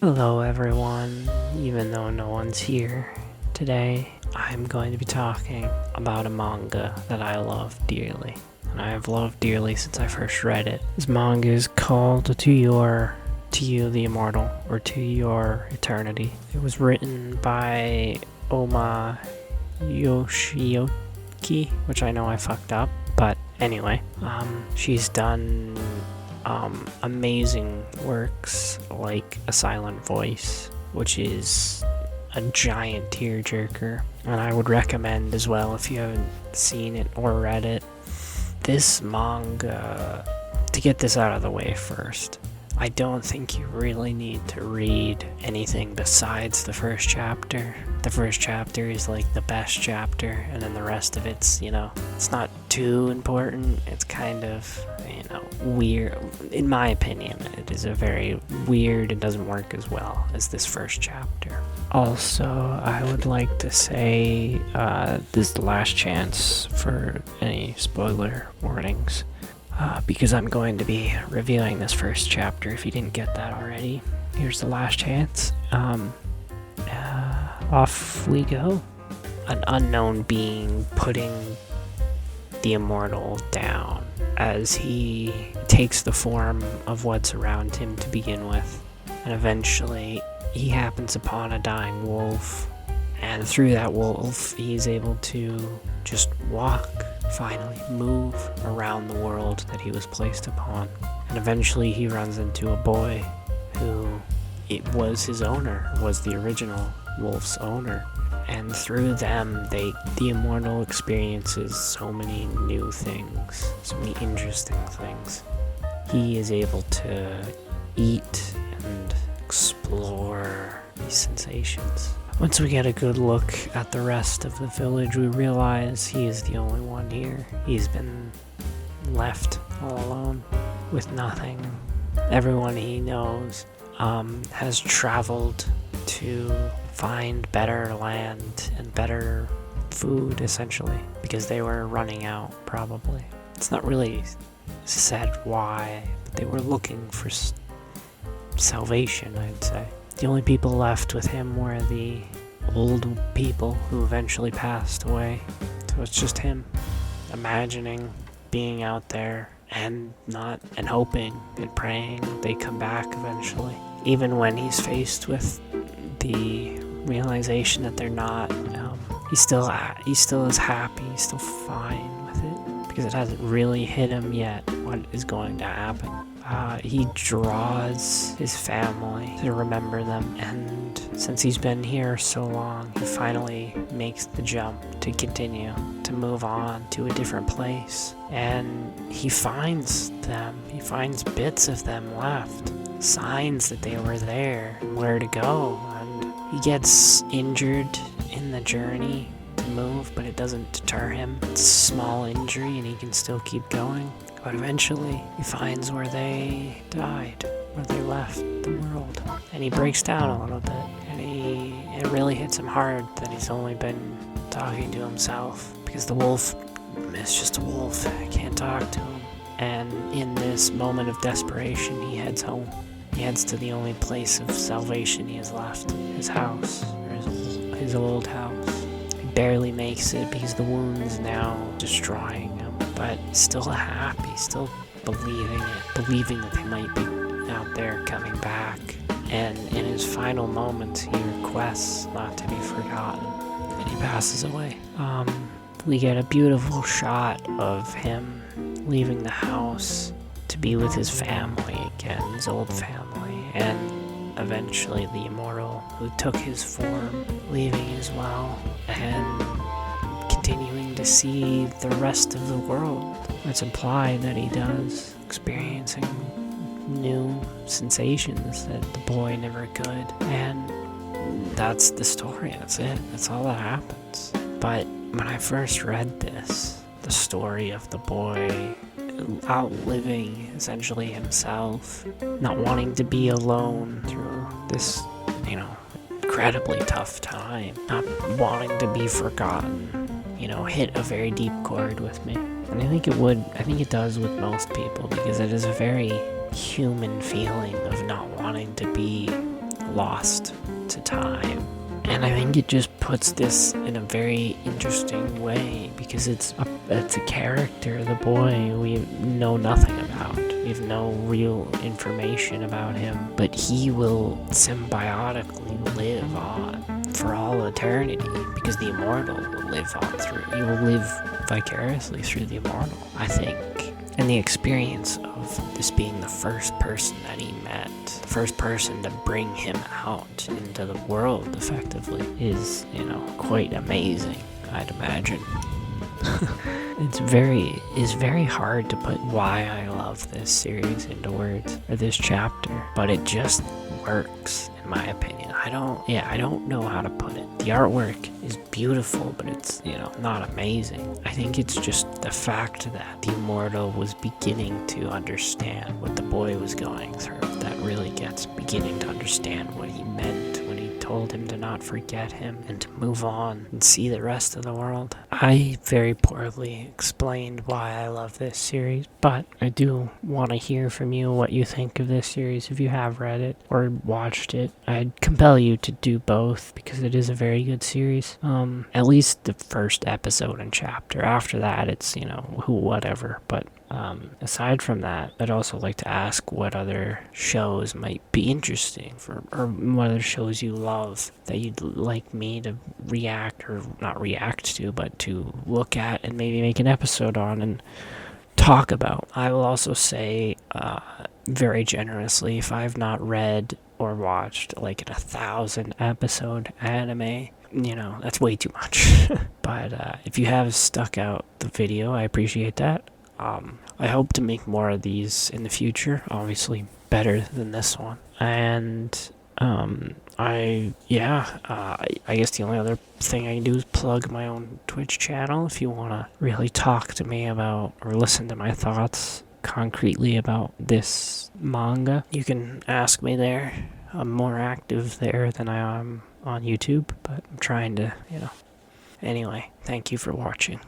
Hello everyone, even though no one's here. Today, I'm going to be talking about a manga that I love dearly. And I have loved dearly since I first read it. This manga is called To You the Immortal, or To Your Eternity. It was written by Oma Yoshioki, which I know I fucked up, but anyway, she's done amazing works like A Silent Voice, which is a giant tearjerker, and I would recommend as well if you haven't seen it or read it. This manga, to get this out of the way first, I don't think you really need to read anything besides the first chapter. The first chapter is like the best chapter, and then the rest of it's, it's not too important. It's kind of, weird. In my opinion, it is a very weird, it doesn't work as well as this first chapter. Also, I would like to say this is the last chance for any spoiler warnings. Because I'm going to be reviewing this first chapter, if you didn't get that already. Here's the last chance. Off we go. An unknown being putting the immortal down as he takes the form of what's around him to begin with. And eventually, he happens upon a dying wolf. And through that wolf, he's able to just walk, finally move around the world that he was placed upon. And eventually he runs into a boy who it was his owner, was the original wolf's owner. And through them, the immortal experiences so many new things, so many interesting things. He is able to eat and explore these sensations. Once we get a good look at the rest of the village, we realize he is the only one here. He's been left all alone with nothing. Everyone he knows has traveled to find better land and better food, essentially, because they were running out, probably. It's not really said why, but they were looking for salvation, I'd say. The only people left with him were the old people who eventually passed away. So it's just him imagining being out there and hoping and praying they come back eventually. Even when he's faced with the realization that they're not, he still is happy, he's still fine with it, because it hasn't really hit him yet what is going to happen. He draws his family to remember them, and since he's been here so long, he finally makes the jump to continue, to move on to a different place. And he finds them, he finds bits of them left, signs that they were there, and where to go. And he gets injured in the journey to move, but it doesn't deter him. It's a small injury and he can still keep going. But eventually, he finds where they died, where they left the world. And he breaks down a little bit. And it really hits him hard that he's only been talking to himself. Because the wolf is just a wolf. I can't talk to him. And in this moment of desperation, he heads home. He heads to the only place of salvation he has left. His house, or his old house. He barely makes it because the wound's now destroying him. But still happy, still believing that they might be out there coming back. And in his final moments, he requests not to be forgotten, and he passes away. We get a beautiful shot of him leaving the house to be with his family again, his old family, and eventually the immortal who took his form leaving as well, and continuing to see the rest of the world. It's implied that he does, experiencing new sensations that the boy never could. And that's the story, that's it, that's all that happens. But when I first read this, the story of the boy outliving essentially himself, not wanting to be alone through this, incredibly tough time, not wanting to be forgotten, hit a very deep chord with me. And I think it does with most people, because it is a very human feeling of not wanting to be lost to time. And I think it just puts this in a very interesting way, because it's a character, the boy, we know nothing about. We have no real information about him, but he will symbiotically live on for all eternity, because the immortal will live on through. He will live vicariously through the immortal, I think. And the experience of this being the first person that he met, the first person to bring him out into the world effectively, is, quite amazing, I'd imagine. It's very hard to put why I love this series into words, or this chapter, but it just works, in my opinion. I don't know how to put it. The artwork is beautiful, but it's, not amazing. I think it's just the fact that the immortal was beginning to understand what the boy was going through that really gets beginning to understand what he meant when he told him to not forget him and to move on and see the rest of the world. I very poorly explained why I love this series, but I do want to hear from you what you think of this series. If you have read it or watched it, I'd compel you to do both, because it is a very good series. At least the first episode and chapter. After that, it's, whatever. But aside from that, I'd also like to ask what other shows might be interesting or what other shows you love that you'd like me to react, or not react to, but to look at and maybe make an episode on and talk about. I will also say, very generously, if I've not read or watched like an 1,000 episode anime, that's way too much. But if you have stuck out the video, I appreciate that. I hope to make more of these in the future, obviously better than this one. And I guess the only other thing I can do is plug my own Twitch channel. If you want to really talk to me about, or listen to my thoughts concretely about this manga, you can ask me there. I'm more active there than I am on YouTube, but I'm trying to, Anyway, thank you for watching.